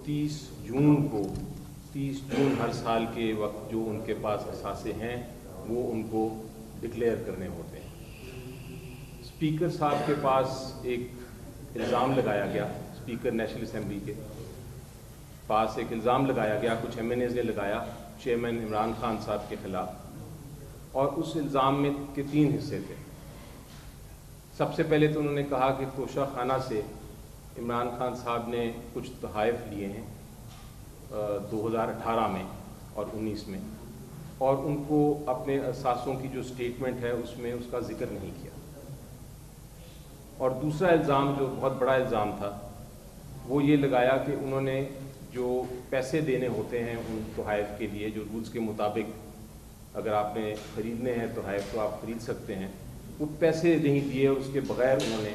30 جون ہر سال کے وقت جو ان کے پاس اثاثے ہیں وہ ان کو ڈکلیئر کرنے ہوتے ہیں۔ اسپیکر صاحب کے پاس ایک الزام لگایا گیا، اسپیکر نیشنل اسمبلی کے پاس ایک الزام لگایا گیا، کچھ ایم این ایز نے لگایا چیئرمین عمران خان صاحب کے خلاف، اور اس الزام میں کے 3 حصے تھے۔ سب سے پہلے تو انہوں نے کہا کہ توشہ خانہ سے عمران خان صاحب نے کچھ تحائف لیے ہیں 2018 میں اور 19 میں، اور ان کو اپنے اثاثوں کی جو سٹیٹمنٹ ہے اس میں اس کا ذکر نہیں کیا۔ اور دوسرا الزام جو بہت بڑا الزام تھا وہ یہ لگایا کہ انہوں نے جو پیسے دینے ہوتے ہیں ان تحائف کے لیے، جو رولز کے مطابق اگر آپ نے خریدنے ہیں تحائف تو آپ خرید سکتے ہیں، وہ پیسے نہیں دیے اور اس کے بغیر انہوں نے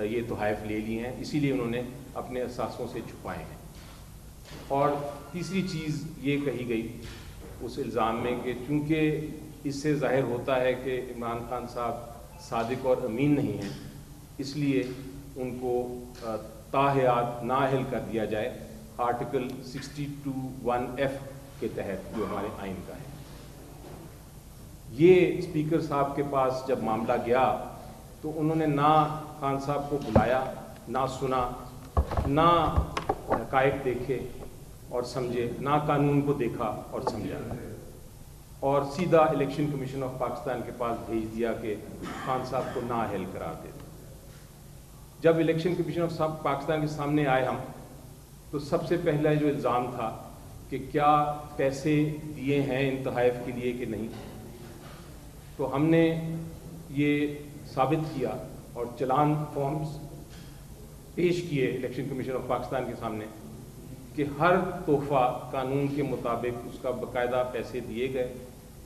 یہ تحائف لے لیے ہیں، اسی لیے انہوں نے اپنے اثاثوں سے چھپائے ہیں۔ اور تیسری چیز یہ کہی گئی اس الزام میں کہ چونکہ اس سے ظاہر ہوتا ہے کہ عمران خان صاحب صادق اور امین نہیں ہیں، اس لیے ان کو تاحیات نااہل کر دیا جائے آرٹیکل 62(1)F کے تحت جو ہمارے آئین کا ہے۔ یہ اسپیکر صاحب کے پاس جب معاملہ گیا تو انہوں نے نہ خان صاحب کو بلایا، نہ سنا، نہ حقائق دیکھے اور سمجھے، نہ قانون کو دیکھا اور سمجھا، اور سیدھا الیکشن کمیشن آف پاکستان کے پاس بھیج دیا کہ خان صاحب کو نااہل قرار دے۔ جب الیکشن کمیشن آف پاکستان کے سامنے آئے ہم تو سب سے پہلا جو الزام تھا کہ کیا پیسے دیے ہیں ان تحائف کے لیے کہ نہیں، تو ہم نے یہ ثابت کیا اور چلان فارمز پیش کیے الیکشن کمیشن آف پاکستان کے سامنے کہ ہر تحفہ قانون کے مطابق اس کا باقاعدہ پیسے دیے گئے،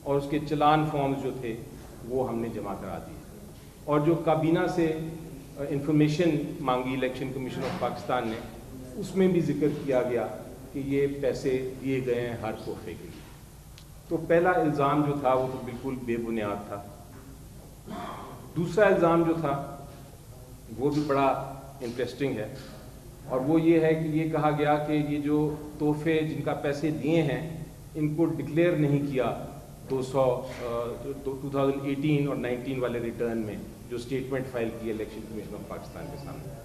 اور اس کے چلان فارمز جو تھے وہ ہم نے جمع کرا دیے، اور جو کابینہ سے انفارمیشن مانگی الیکشن کمیشن آف پاکستان نے اس میں بھی ذکر کیا گیا کہ یہ پیسے دیے گئے ہیں ہر تحفے کے لیے۔ تو پہلا الزام جو تھا وہ تو بالکل بے بنیاد تھا۔ دوسرا الزام جو تھا وہ بھی بڑا انٹرسٹنگ ہے، اور وہ یہ ہے کہ یہ کہا گیا کہ یہ جو تحفے جن کا پیسے دیے ہیں ان کو ڈکلیئر نہیں کیا 2018 اور 19 والے ریٹرن میں جو سٹیٹمنٹ فائل کی الیکشن کمیشن آف پاکستان کے سامنے،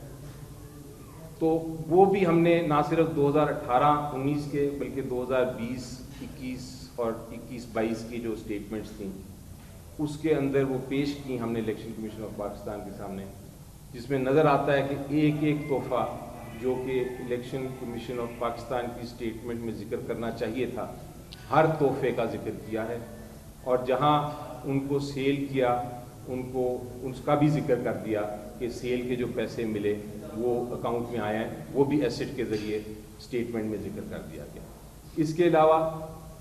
تو وہ بھی ہم نے نہ صرف 2018-19 کے بلکہ 2020-21 اور 21-22 کی جو سٹیٹمنٹس تھیں اس کے اندر وہ پیش کی ہم نے الیکشن کمیشن آف پاکستان کے سامنے، جس میں نظر آتا ہے کہ ایک ایک تحفہ جو کہ الیکشن کمیشن آف پاکستان کی سٹیٹمنٹ میں ذکر کرنا چاہیے تھا ہر تحفے کا ذکر کیا ہے، اور جہاں ان کو سیل کیا ان کو اس کا بھی ذکر کر دیا کہ سیل کے جو پیسے ملے وہ اکاؤنٹ میں آئے ہیں، وہ بھی ایسٹ کے ذریعے سٹیٹمنٹ میں ذکر کر دیا گیا۔ اس کے علاوہ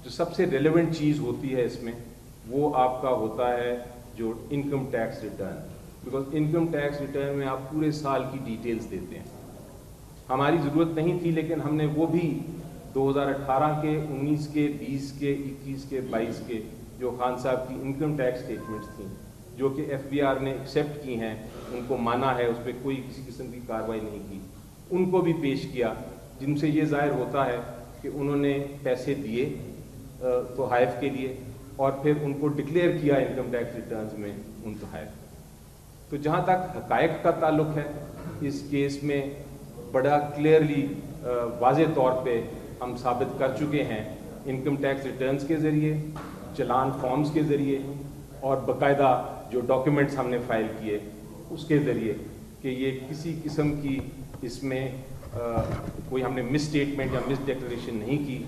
جو سب سے ریلیونٹ چیز ہوتی ہے اس میں وہ آپ کا ہوتا ہے جو income tax return, because income tax return میں آپ پورے سال کی ڈیٹیلز دیتے ہیں۔ ہماری ضرورت نہیں تھی لیکن ہم نے وہ بھی 2018 کے، 19 کے، 20 کے، 21 کے، 22 کے جو خان صاحب کی انکم ٹیکس سٹیٹمنٹس تھیں جو کہ ایف بی آر نے ایکسیپٹ کی ہیں، ان کو مانا ہے، اس پہ کوئی کسی قسم کی کارروائی نہیں کی، ان کو بھی پیش کیا، جن سے یہ ظاہر ہوتا ہے کہ انہوں نے پیسے دیے تحائف کے لیے اور پھر ان کو ڈکلیئر کیا انکم ٹیکس ریٹرنز میں ان تحائف۔ تو جہاں تک حقائق کا تعلق ہے اس کیس میں بڑا کلیئرلی واضح طور پہ ہم ثابت کر چکے ہیں انکم ٹیکس ریٹرنز کے ذریعے، چلان فارمز کے ذریعے اور باقاعدہ جو ڈاکیومنٹس ہم نے فائل کیے اس کے ذریعے کہ یہ کسی قسم کی اس میں کوئی ہم نے مس اسٹیٹمنٹ یا مس ڈیکلریشن نہیں کی،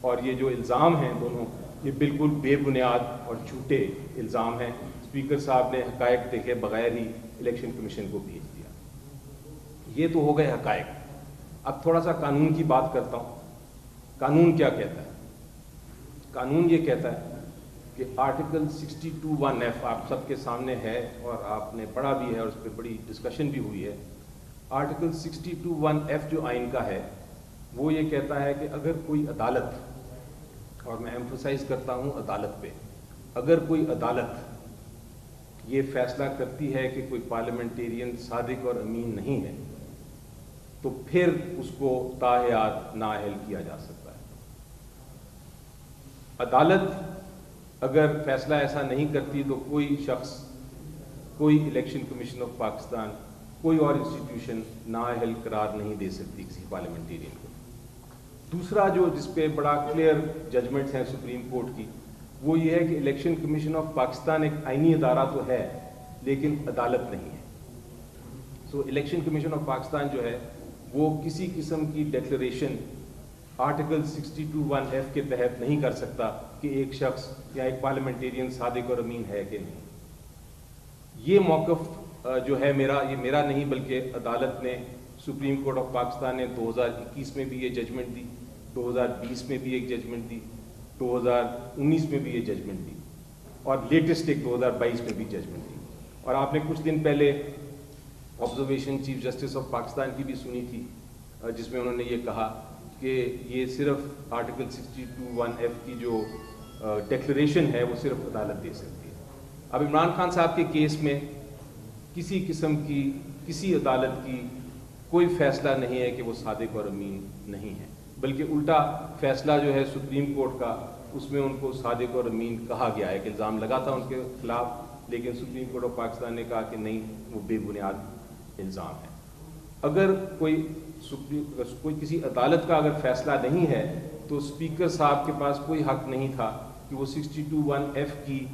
اور یہ جو الزام ہیں دونوں یہ بالکل بے بنیاد اور جھوٹے الزام ہیں۔ اسپیکر صاحب نے حقائق دیکھے بغیر ہی الیکشن کمیشن کو بھیج دیا۔ یہ تو ہو گئے حقائق۔ اب تھوڑا سا قانون کی بات کرتا ہوں۔ قانون کیا کہتا ہے؟ قانون یہ کہتا ہے کہ آرٹیکل 62(1)F آپ سب کے سامنے ہے اور آپ نے پڑھا بھی ہے اور اس پہ بڑی ڈسکشن بھی ہوئی ہے۔ آرٹیکل 62(1)F جو آئین کا ہے وہ یہ کہتا ہے کہ اگر کوئی عدالت، اور میں ایمفسائز کرتا ہوں عدالت پہ، اگر کوئی عدالت یہ فیصلہ کرتی ہے کہ کوئی پارلیمنٹیرین صادق اور امین نہیں ہے تو پھر اس کو تاحیات نااہل کیا جا سکتا ہے۔ عدالت اگر فیصلہ ایسا نہیں کرتی تو کوئی شخص، کوئی الیکشن کمیشن آف پاکستان، کوئی اور انسٹیٹیوشن نااہل قرار نہیں دے سکتی کسی پارلیمنٹیرین کو۔ دوسرا جو جس پہ بڑا کلیئر ججمنٹس ہیں سپریم کورٹ کی، وہ یہ ہے کہ الیکشن کمیشن آف پاکستان ایک آئینی ادارہ تو ہے لیکن عدالت نہیں ہے۔ سو الیکشن کمیشن آف پاکستان جو ہے وہ کسی قسم کی ڈیکلریشن آرٹیکل 62(1)(f) کے تحت نہیں کر سکتا کہ ایک شخص یا ایک پارلیمنٹیرین صادق اور امین ہے کہ نہیں۔ یہ موقف جو ہے یہ میرا نہیں، بلکہ عدالت نے، سپریم کورٹ آف پاکستان نے 2021 میں بھی یہ ججمنٹ دی، 2020 میں بھی ایک ججمنٹ دی، 2019 میں بھی یہ ججمنٹ دی، اور لیٹسٹ ایک 2022 میں بھی ججمنٹ دی۔ اور آپ نے کچھ دن پہلے observation chief justice of Pakistan کی بھی سنی تھی، جس میں انہوں نے یہ کہا کہ یہ صرف آرٹیکل 62(1)(f) کی جو ڈیکلریشن ہے وہ صرف عدالت دے سکتی ہے۔ اب عمران خان صاحب کے کیس میں کسی قسم کی، کسی عدالت کی کوئی فیصلہ نہیں ہے کہ وہ صادق اور امین نہیں ہے، بلکہ الٹا فیصلہ جو ہے سپریم کورٹ کا، اس میں ان کو صادق اور امین کہا گیا ہے کہ الزام لگا تھا ان کے خلاف، لیکن سپریم کورٹ آف پاکستان نے کہا کہ نہیں، وہ بے بنیاد الزام ہے۔ اگر کوئی کسی عدالت کا اگر فیصلہ نہیں ہے تو اسپیکر صاحب کے پاس کوئی حق نہیں تھا کہ وہ 62(1)(f) کی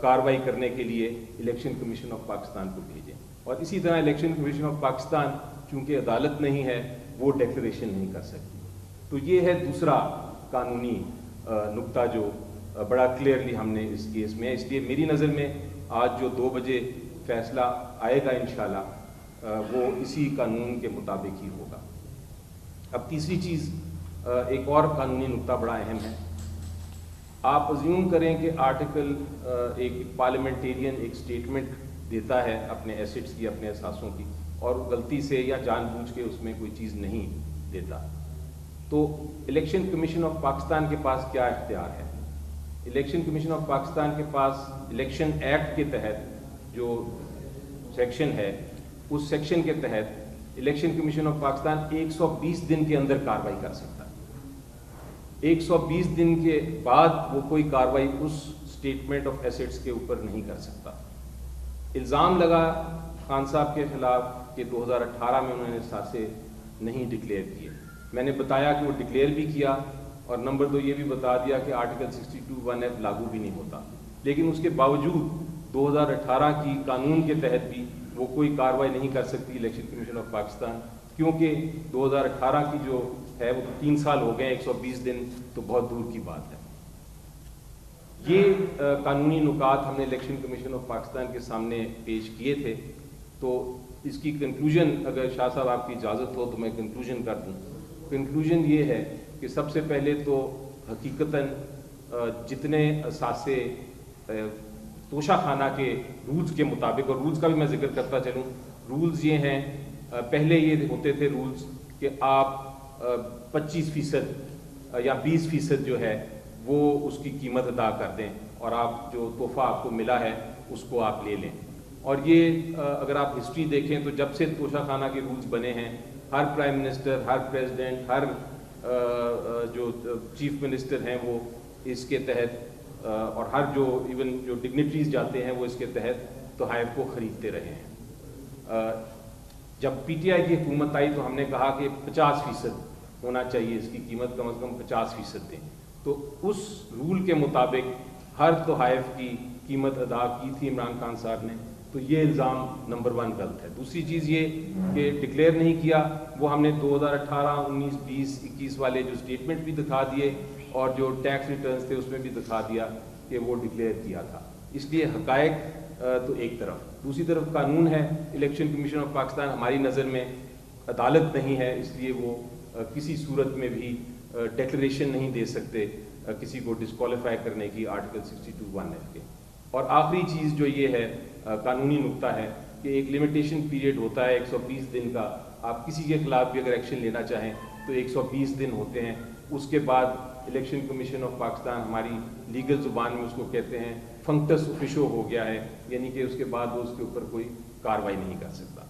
کارروائی کرنے کے لیے الیکشن کمیشن آف پاکستان کو بھیجیں، اور اسی طرح الیکشن کمیشن آف پاکستان چونکہ عدالت نہیں ہے وہ ڈیکلریشن نہیں کر سکتی۔ تو یہ ہے دوسرا قانونی نقطہ جو بڑا کلیئرلی ہم نے اس کیس میں ہے۔ اس لیے میری نظر میں آج جو 2 بجے فیصلہ آئے گا انشاءاللہ وہ اسی قانون کے مطابق ہی ہوگا۔ اب تیسری چیز، ایک اور قانونی نقطہ بڑا اہم ہے۔ آپ ازیوم کریں کہ آرٹیکل، ایک پارلیمنٹیرین ایک سٹیٹمنٹ دیتا ہے اپنے ایسٹس کی، اپنے اثاثوں کی، اور غلطی سے یا جان بوجھ کے اس میں کوئی چیز نہیں دیتا، تو الیکشن کمیشن آف پاکستان کے پاس کیا اختیار ہے؟ الیکشن کمیشن آف پاکستان کے پاس الیکشن ایکٹ کے تحت جو سیکشن ہے، اس سیکشن کے تحت الیکشن کمیشن آف پاکستان 120 دن کے اندر کارروائی کر سکتا ہے۔ 120 دن کے بعد وہ کوئی کارروائی اس سٹیٹمنٹ آف ایسٹس کے اوپر نہیں کر سکتا۔ الزام لگا خان صاحب کے خلاف کہ 2018 میں انہوں نے اثاثے نہیں ڈکلیئر کیے۔ میں نے بتایا کہ وہ ڈکلیئر بھی کیا، اور نمبر 2 یہ بھی بتا دیا کہ آرٹیکل 62(1)(f) لاگو بھی نہیں ہوتا، لیکن اس کے باوجود 2018 کی قانون کے تحت بھی وہ کوئی کارروائی نہیں کر سکتی الیکشن کمیشن آف پاکستان، کیونکہ 2018 کی جو ہے وہ 3 سال ہو گئے، 120 دن تو بہت دور کی بات ہے۔ یہ قانونی نکات ہم نے الیکشن کمیشن آف پاکستان کے سامنے پیش کیے تھے، تو اس کی کنکلوژن، اگر شاہ صاحب آپ کی اجازت ہو تو میں کنکلوژن کر دوں۔ کنکلوژن یہ ہے کہ سب سے پہلے تو حقیقتاً جتنے اثاثے توشہ خانہ کے رولز کے مطابق، اور رولز کا بھی میں ذکر کرتا چلوں، رولز یہ ہیں، پہلے یہ ہوتے تھے رولز کہ آپ 25% یا 20% جو ہے وہ اس کی قیمت ادا کر دیں، اور آپ جو تحفہ آپ کو ملا ہے اس کو آپ لے لیں۔ اور یہ اگر آپ ہسٹری دیکھیں تو جب سے توشہ خانہ کے رولز بنے ہیں، ہر پرائم منسٹر، ہر پریزیڈنٹ، ہر جو چیف منسٹر ہیں وہ اس کے تحت، اور ہر جو ایون جو ڈگنیٹریز جاتے ہیں وہ اس کے تحت تحائف کو خریدتے رہے ہیں۔ جب پی ٹی آئی کی حکومت آئی تو ہم نے کہا کہ 50% ہونا چاہیے، اس کی قیمت کم از کم 50% دیں، تو اس رول کے مطابق ہر تحائف کی قیمت ادا کی تھی عمران خان صاحب نے، تو یہ الزام نمبر 1 غلط ہے۔ دوسری چیز یہ کہ ڈکلیئر نہیں کیا، وہ ہم نے 2018، 19، 20، 21 والے جو سٹیٹمنٹ بھی دکھا دیے، اور جو ٹیکس ریٹرنز تھے اس میں بھی دکھا دیا کہ وہ ڈکلیئر کیا تھا۔ اس لیے حقائق تو ایک طرف، دوسری طرف قانون ہے۔ الیکشن کمیشن آف پاکستان ہماری نظر میں عدالت نہیں ہے، اس لیے وہ کسی صورت میں بھی ڈیکلریشن نہیں دے سکتے کسی کو ڈسکوالیفائی کرنے کی آرٹیکل 62(1)(f) کے۔ اور آخری چیز جو یہ ہے قانونی نقطہ ہے کہ ایک لمیٹیشن پیریڈ ہوتا ہے 120 دن کا، آپ کسی کے خلاف بھی اگر ایکشن لینا چاہیں تو 120 دن ہوتے ہیں، اس کے بعد الیکشن کمیشن آف پاکستان، ہماری لیگل زبان میں اس کو کہتے ہیں فنکٹس اوفیشو ہو گیا ہے، یعنی کہ اس کے بعد وہ اس کے اوپر کوئی کارروائی نہیں کر سکتا۔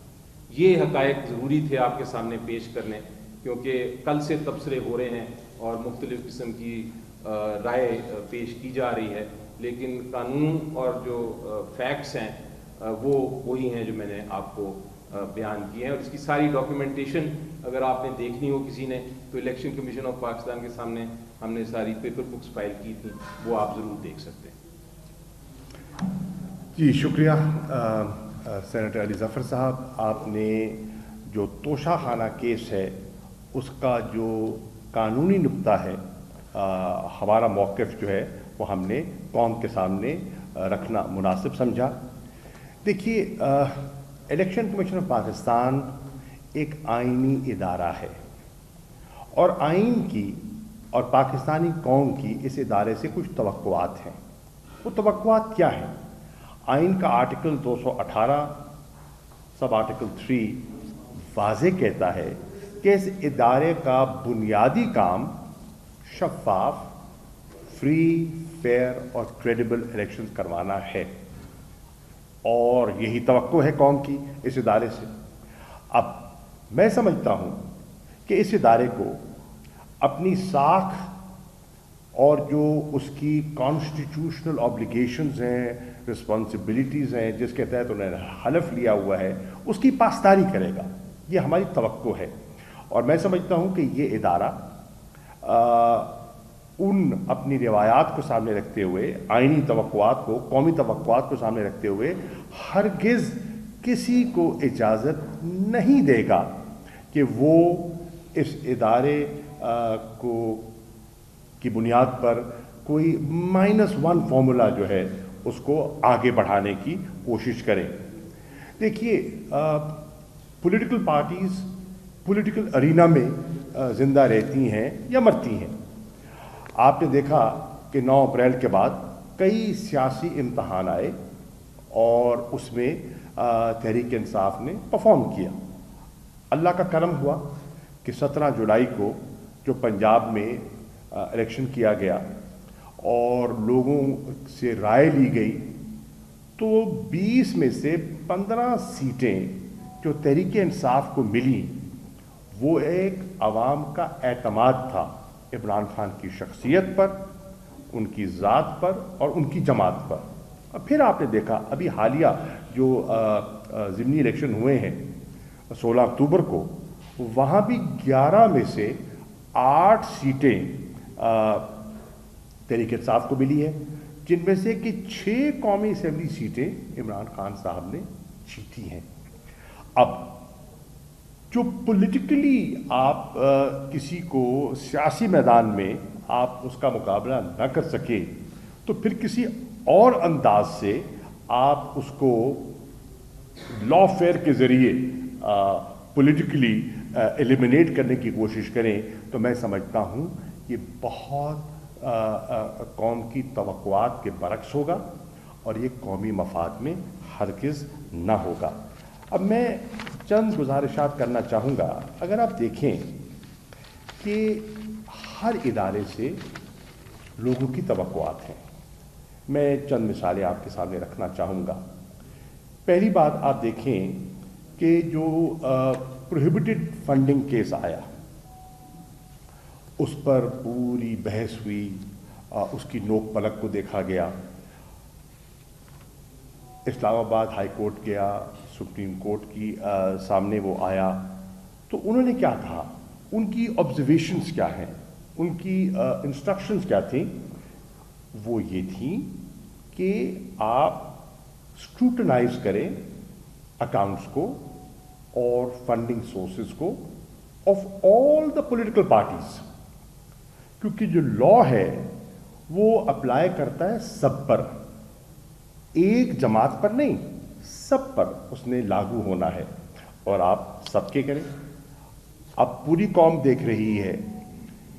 یہ حقائق ضروری تھے آپ کے سامنے پیش کرنے، کیونکہ کل سے تبصرے ہو رہے ہیں اور مختلف قسم کی رائے پیش کی جا رہی ہے، لیکن قانون اور جو فیکٹس ہیں وہ وہی ہیں جو میں نے آپ کو بیان کیے ہیں، اور اس کی ساری ڈاکیومنٹیشن اگر آپ نے دیکھنی ہو کسی نے تو الیکشن کمیشن آف پاکستان کے سامنے ہم نے ساری پیپر بکس فائل کی تھیں، وہ آپ ضرور دیکھ سکتے ہیں۔ جی شکریہ سینیٹر علی ظفر صاحب، آپ نے جو توشہ خانہ کیس ہے اس کا جو قانونی نقطہ ہے، ہمارا موقف جو ہے وہ ہم نے قوم کے سامنے رکھنا مناسب سمجھا۔ دیکھیے، الیکشن کمیشن آف پاکستان ایک آئینی ادارہ ہے، اور آئین کی اور پاکستانی قوم کی اس ادارے سے کچھ توقعات ہیں۔ وہ توقعات کیا ہیں؟ آئین کا آرٹیکل 218 سب آرٹیکل 3 واضح کہتا ہے کہ اس ادارے کا بنیادی کام شفاف، فری، فیئر اور کریڈیبل الیکشن کروانا ہے، اور یہی توقع ہے قوم کی اس ادارے سے۔ اب میں سمجھتا ہوں کہ اس ادارے کو اپنی ساکھ اور جو اس کی کانسٹیٹیوشنل آبلیگیشنز ہیں، رسپانسبلٹیز ہیں، جس کے تحت انہوں نے حلف لیا ہوا ہے، اس کی پاسداری کرے گا، یہ ہماری توقع ہے۔ اور میں سمجھتا ہوں کہ یہ ادارہ ان اپنی روایات کو سامنے رکھتے ہوئے، آئینی توقعات کو، قومی توقعات کو سامنے رکھتے ہوئے ہرگز کسی کو اجازت نہیں دے گا کہ وہ اس ادارے کی بنیاد پر کوئی -1 فارمولا جو ہے اس کو آگے بڑھانے کی کوشش کریں۔ دیکھیے، پولیٹیکل پارٹیز پولیٹیکل ارینا میں زندہ رہتی ہیں یا مرتی ہیں۔ آپ نے دیکھا کہ 9 اپریل کے بعد کئی سیاسی امتحان آئے اور اس میں تحریک انصاف نے پرفارم کیا۔ اللہ کا کرم ہوا کہ 17 جولائی کو جو پنجاب میں الیکشن کیا گیا اور لوگوں سے رائے لی گئی، تو 20 میں سے 15 سیٹیں جو تحریک انصاف کو ملی، وہ ایک عوام کا اعتماد تھا عمران خان کی شخصیت پر، ان کی ذات پر اور ان کی جماعت پر۔ اور پھر آپ نے دیکھا ابھی حالیہ جو ضمنی الیکشن ہوئے ہیں 16 اکتوبر کو، وہاں بھی 11 میں سے 8 سیٹیں تحریک انصاف کو ملی ہے، جن میں سے کہ 6 قومی اسمبلی سیٹیں عمران خان صاحب نے جیتی ہیں۔ اب جو پولیٹیکلی آپ کسی کو سیاسی میدان میں آپ اس کا مقابلہ نہ کر سکے، تو پھر کسی اور انداز سے آپ اس کو لا فیئر کے ذریعے پولیٹیکلی ایلیمینیٹ کرنے کی کوشش کریں، تو میں سمجھتا ہوں یہ بہت قوم کی توقعات کے برعکس ہوگا اور یہ قومی مفاد میں ہرگز نہ ہوگا۔ اب میں چند گزارشات کرنا چاہوں گا۔ اگر آپ دیکھیں کہ ہر ادارے سے لوگوں کی توقعات ہیں، میں چند مثالیں آپ کے سامنے رکھنا چاہوں گا۔ پہلی بات آپ دیکھیں کہ جو پروہیبٹڈ فنڈنگ کیس آیا، اس پر پوری بحث ہوئی، اس کی نوک پلک کو دیکھا گیا۔ اسلام آباد ہائی کورٹ گیا، سپریم کورٹ کی سامنے وہ آیا، تو انہوں نے کیا کہا، ان کی آبزرویشنز کیا ہیں، ان کی انسٹرکشنز کیا تھیں؟ وہ یہ تھیں کہ آپ اسکروٹنائز کریں اکاؤنٹس کو اور فنڈنگ سورسز کو of all the political parties, کیونکہ جو لا ہے وہ اپلائی کرتا ہے سب پر، ایک جماعت پر نہیں، سب پر اس نے لاگو ہونا ہے، اور آپ سب کے کریں۔ اب پوری قوم دیکھ رہی ہے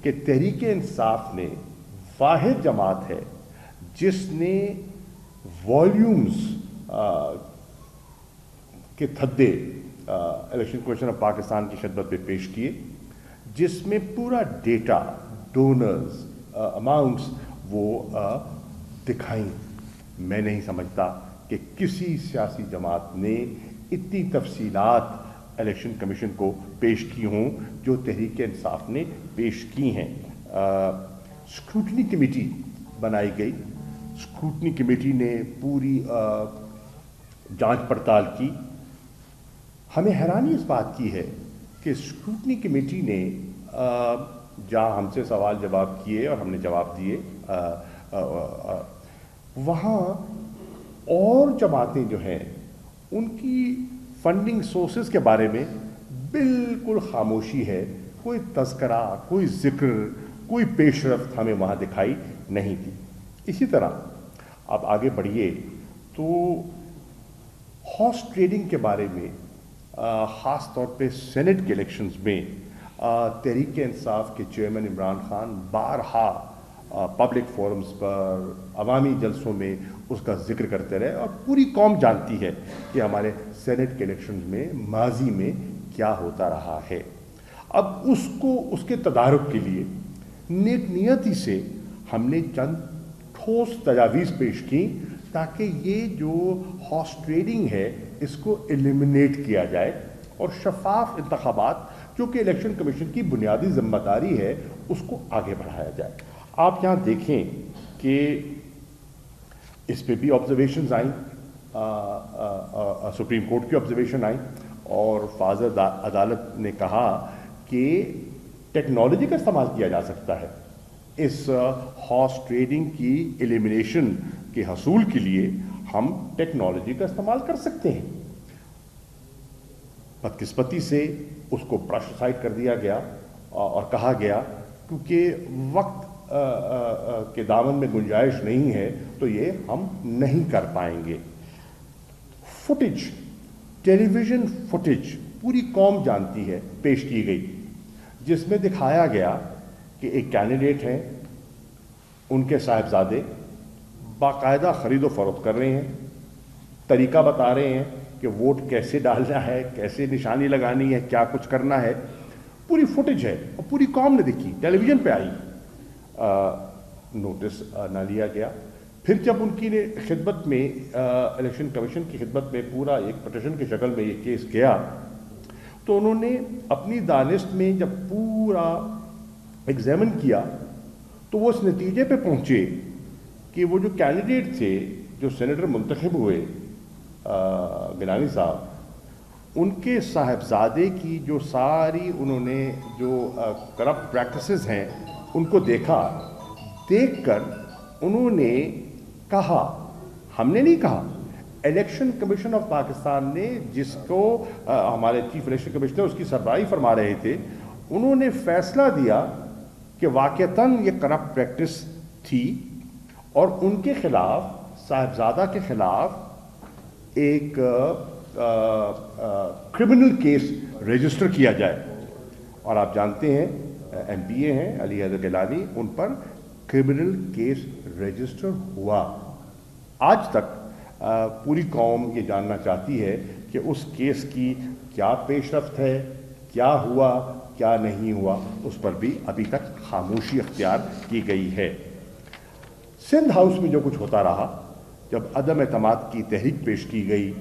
کہ تحریک انصاف نے واحد جماعت ہے جس نے والیومز کے تھدے الیکشن کمیشن آف پاکستان کی خدمت میں پیش کیے، جس میں پورا ڈیٹا، ڈونرز، اماؤنٹس وہ دکھائیں۔ میں نہیں سمجھتا کہ کسی سیاسی جماعت نے اتنی تفصیلات الیکشن کمیشن کو پیش کی ہوں جو تحریک انصاف نے پیش کی ہیں. اسکروٹنی کمیٹی بنائی گئی. اسکروٹنی کمیٹی نے پوری جانچ پڑتال کی. ہمیں حیرانی اس بات کی ہے کہ اسکروٹنی کمیٹی نے جہاں ہم سے سوال جواب کیے اور ہم نے جواب دیے, وہاں اور جماعتیں جو ہیں ان کی فنڈنگ سورسز کے بارے میں بالکل خاموشی ہے. کوئی تذکرہ, کوئی ذکر, کوئی پیش رفت ہمیں وہاں دکھائی نہیں دی. اسی طرح آپ آگے بڑھیے تو ہارس ٹریڈنگ کے بارے میں خاص طور پہ سینٹ کے الیکشنز میں تحریک انصاف کے چیئرمین عمران خان بارہا پبلک فورمز پر, عوامی جلسوں میں اس کا ذکر کرتے رہے, اور پوری قوم جانتی ہے کہ ہمارے سینٹ کے الیکشنز میں ماضی میں کیا ہوتا رہا ہے. اب اس کے تدارک کے لیے نیک نیتی سے ہم نے چند ٹھوس تجاویز پیش کی تاکہ یہ جو ہارس ٹریڈنگ ہے اس کو ایلیمنیٹ کیا جائے اور شفاف انتخابات جو کہ الیکشن کمیشن کی بنیادی ذمہ داری ہے اس کو آگے بڑھایا جائے. آپ یہاں دیکھیں کہ اس پہ بھی آبزرویشنز آئیں, سپریم کورٹ کی آبزرویشن آئیں, اور فاضل عدالت نے کہا کہ ٹیکنالوجی کا استعمال کیا جا سکتا ہے اس ہارس ٹریڈنگ کی ایلیمنیشن کے حصول کے لیے. ہم ٹیکنالوجی کا استعمال کر سکتے ہیں. بدقسمتی سے اس کو برش سائڈ کر دیا گیا اور کہا گیا کیونکہ وقت کے دامن میں گنجائش نہیں ہے تو یہ ہم نہیں کر پائیں گے. فوٹیج, ٹیلی ویژن فوٹیج پوری قوم جانتی ہے, پیش کی گئی, جس میں دکھایا گیا کہ ایک کینڈیڈیٹ ہیں, ان کے صاحبزادے باقاعدہ خرید و فروخت کر رہے ہیں, طریقہ بتا رہے ہیں کہ ووٹ کیسے ڈالنا ہے, کیسے نشانی لگانی ہے, کیا کچھ کرنا ہے. پوری فوٹیج ہے اور پوری قوم نے دیکھی, ٹیلی ویژن پہ آئی. نوٹس نہ لیا گیا. پھر جب ان کی خدمت میں الیکشن کمیشن کی خدمت میں پورا ایک پٹیشن کی شکل میں یہ کیس گیا تو انہوں نے اپنی دانست میں جب پورا ایگزامن کیا تو وہ اس نتیجے پہ پہنچے کہ وہ جو کینڈیڈیٹ تھے جو سینیٹر منتخب ہوئے گیلانی صاحب, ان کے صاحبزادے کی جو ساری انہوں نے جو کرپٹ پریکٹسز ہیں ان کو دیکھا. دیکھ کر انہوں نے کہا, ہم نے نہیں کہا, الیکشن کمیشن آف پاکستان نے, جس کو ہمارے چیف الیکشن کمیشنر اس کی سربراہی فرما رہے تھے, انہوں نے فیصلہ دیا کہ واقعتاً یہ کرپٹ پریکٹس تھی اور ان کے خلاف, صاحبزادہ کے خلاف ایک کرمنل کیس رجسٹر کیا جائے. اور آپ جانتے ہیں ایم پی اے ہیں علی حیدر گیلانی, ان پر کرمنل کیس رجسٹر ہوا. آج تک پوری قوم یہ جاننا چاہتی ہے کہ اس کیس کی کیا پیش رفت ہے, کیا ہوا, کیا نہیں ہوا. اس پر بھی ابھی تک خاموشی اختیار کی گئی ہے. سندھ ہاؤس میں جو کچھ ہوتا رہا, جب عدم اعتماد کی تحریک پیش کی گئی,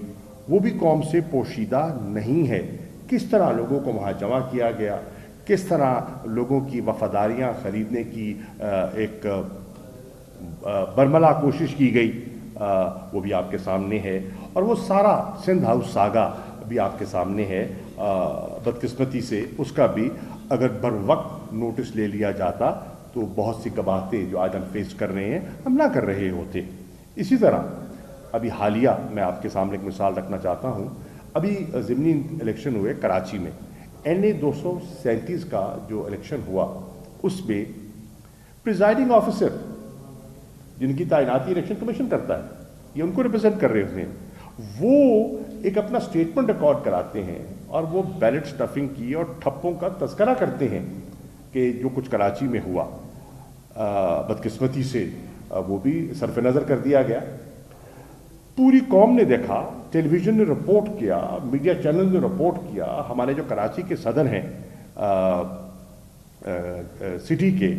وہ بھی قوم سے پوشیدہ نہیں ہے. کس طرح لوگوں کو وہاں جمع کیا گیا, کس طرح لوگوں کی وفاداریاں خریدنے کی ایک برملا کوشش کی گئی, وہ بھی آپ کے سامنے ہے. اور وہ سارا سندھ ہاؤس ساگا بھی آپ کے سامنے ہے. بدقسمتی سے اس کا بھی اگر بر وقت نوٹس لے لیا جاتا تو بہت سی قباحتیں جو آج ہم فیس کر رہے ہیں ہم نہ کر رہے ہوتے. اسی طرح ابھی حالیہ میں آپ کے سامنے ایک مثال رکھنا چاہتا ہوں. ابھی ضمنی الیکشن ہوئے کراچی میں, NA 237 کا جو الیکشن ہوا اس میں پریزائڈنگ آفیسر جن کی تعیناتی الیکشن کمیشن کرتا ہے, یہ ان کو ریپرزینٹ کر رہے ہوتے ہیں, وہ ایک اپنا سٹیٹمنٹ ریکارڈ کراتے ہیں اور وہ بیلٹ سٹفنگ کی اور ٹھپوں کا تذکرہ کرتے ہیں کہ جو کچھ کراچی میں ہوا. بدقسمتی سے وہ بھی صرف نظر کر دیا گیا. پوری قوم نے دیکھا, ٹیلی ویژن نے رپورٹ کیا, میڈیا چینل نے رپورٹ کیا. ہمارے جو کراچی کے صدر ہیں سٹی کے,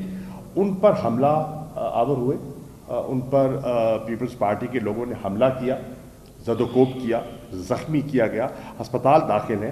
ان پر حملہ آور ہوئے, ان پر پیپلز پارٹی کے لوگوں نے حملہ کیا, زد و کوب کیا, زخمی کیا گیا, ہسپتال داخل ہیں.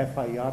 FIR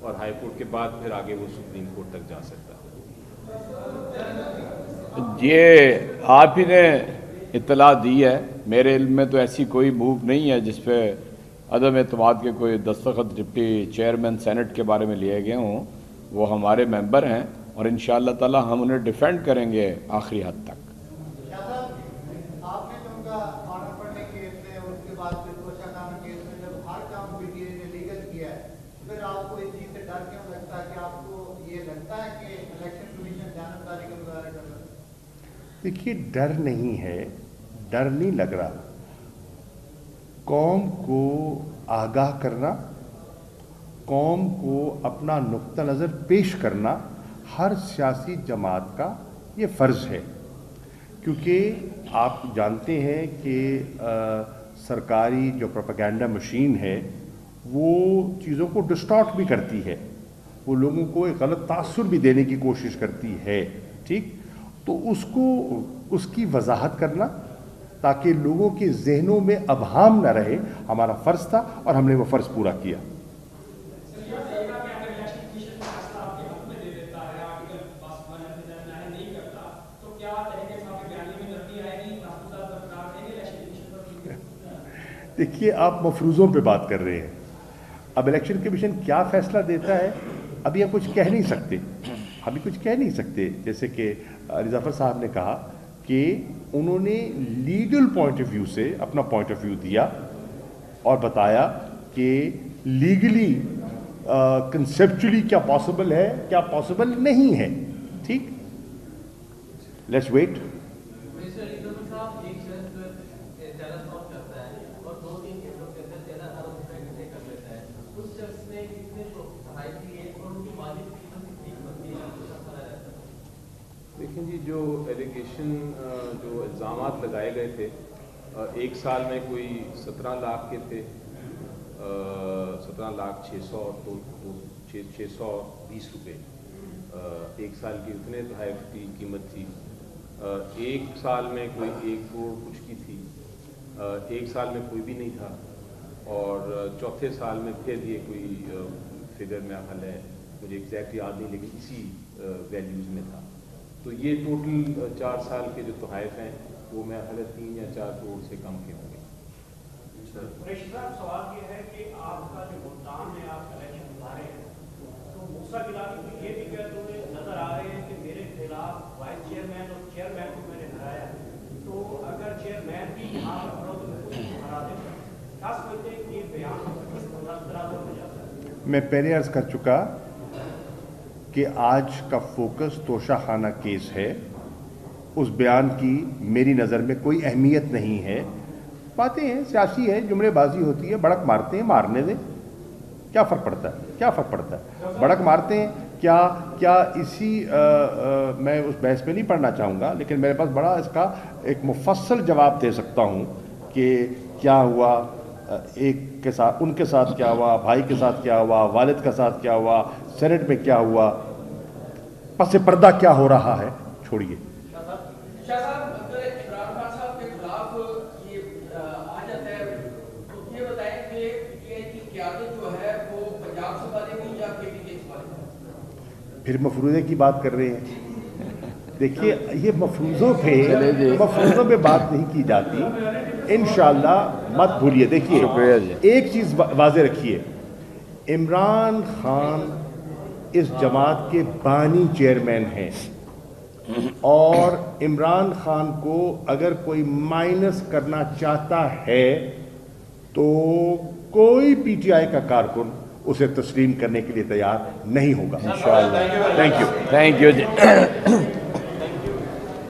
اور ہائی کورٹ کے بعد پھر آگے وہ سپریم کورٹ تک جا سکتا ہے۔ یہ آپ ہی نے اطلاع دی ہے، میرے علم میں تو ایسی کوئی موو نہیں ہے جس پہ عدم اعتماد کے کوئی دستخط ڈپٹی چیئرمین سینٹ کے بارے میں لیے گئے ہوں۔ وہ ہمارے ممبر ہیں اور انشاءاللہ تعالی ہم انہیں ڈیفینڈ کریں گے آخری حد تک۔ آپ نے جو ان کا آنر پڑھنے کیس میں اور اس کے بعد پھر توشہ خانہ کیس میں جب ہر کام پی ٹی آئی نے لیگل کیا ہے، پھر آپ کو اس چیز سے ڈر کیوں لگتا ہے کہ آپ کو یہ لگتا ہے کہ الیکشن کمیشن جانبداری کا مظاہرہ کر رہا ہے؟ دیکھیے، ڈر نہیں ہے، ڈر نہیں لگ رہا۔ قوم کو آگاہ کرنا، قوم کو اپنا نقطہ نظر پیش کرنا ہر سیاسی جماعت کا یہ فرض ہے، کیونکہ آپ جانتے ہیں کہ سرکاری جو پروپیگنڈا مشین ہے وہ چیزوں کو ڈسٹارٹ بھی کرتی ہے، وہ لوگوں کو ایک غلط تاثر بھی دینے کی کوشش کرتی ہے، ٹھیک؟ تو اس کی وضاحت کرنا تاکہ لوگوں کے ذہنوں میں ابہام نہ رہے، ہمارا فرض تھا اور ہم نے وہ فرض پورا کیا۔ دیکھیے، آپ مفروضوں پہ بات کر رہے ہیں، اب الیکشن کمیشن کیا فیصلہ دیتا ہے ابھی ہم کچھ کہہ نہیں سکتے، ابھی کچھ کہہ نہیں سکتے۔ جیسے کہ علی ظفر صاحب نے کہا کہ انہوں نے لیگل پوائنٹ آف ویو سے اپنا پوائنٹ آف ویو دیا اور بتایا کہ لیگلی کنسیپچولی کیا پاسبل ہے، کیا پاسبل نہیں ہے، ٹھیک؟ Let's wait. دیکھیں جی، جو ایلیگیشن جو الزامات لگائے گئے تھے، ایک سال میں کوئی 17 لاکھ کے تھے، 17,620 روپے ایک سال کی، اتنے تحائف کی قیمت تھی۔ ایک سال میں کوئی 1 کروڑ کچھ کی تھی، ایک سال میں کوئی بھی نہیں تھا، اور چوتھے سال میں پھر یہ کوئی فگر میں حل ہے، مجھے ایگزیکٹ یاد نہیں لیکن اسی ویلیوز میں تھا۔ تو یہ ٹوٹل 4 سال کے جو تحائف ہیں وہ میں حالت 3 یا 4 کروڑ سے کم کے ہوں گے۔ قریشی صاحب، سوال یہ ہے کہ آپ کا جو ملتان ہے، آپ الیکشن ہارے ہیں، تو موسیٰ گیلانی کو یہ بھی کہتے ہوئے نظر آ رہے ہیں کہ میرے خلاف وائس چیئرمین اور چیئرمین کو میں نے ہرایا ہے، تو اگر چیئرمین بھی یہاں پر ہو تو میں کچھ ہرا دیتا ہوں، کیا سمجھتے ہیں کہ یہ بیان کس طرح ہو جاتا ہے؟ میں پہلے عرض کر چکا کہ آج کا فوکس توشہ خانہ کیس ہے، اس بیان کی میری نظر میں کوئی اہمیت نہیں ہے۔ باتیں ہیں، سیاسی ہے، جملے بازی ہوتی ہے، بڑک مارتے ہیں، مارنے دیں، کیا فرق پڑتا ہے، کیا فرق پڑتا ہے؟ بڑک مارتے ہیں، کیا اسی میں اس بحث پہ نہیں پڑھنا چاہوں گا، لیکن میرے پاس بڑا اس کا ایک مفصل جواب دے سکتا ہوں کہ کیا ہوا، ایک کے ساتھ، ان کے ساتھ کیا ہوا، بھائی کے ساتھ کیا ہوا، والد کے ساتھ کیا ہوا، سینٹ میں کیا ہوا، پس پردہ کیا ہو رہا ہے، چھوڑیے۔ شاہ صاحب، اگر عمران خان صاحب کے خلاف یہ آ جاتا ہے تو یہ بتائیں کہ پی ٹی آئی کی قیادت جو ہے وہ پنجاب سے والے گی یا کے پی کے والے؟ پھر مفروضے کی بات کر رہے ہیں۔ دیکھیے، یہ مفروضوں پہ بات نہیں کی جاتی، انشاءاللہ مت بھولیے۔ دیکھیے، ایک چیز واضح رکھیے، عمران خان اس جماعت کے بانی چیئرمین ہیں، اور عمران خان کو اگر کوئی مائنس کرنا چاہتا ہے تو کوئی پی ٹی آئی کا کارکن اسے تسلیم کرنے کے لیے تیار نہیں ہوگا۔ انشاءاللہ۔ Thank you. Thank you G.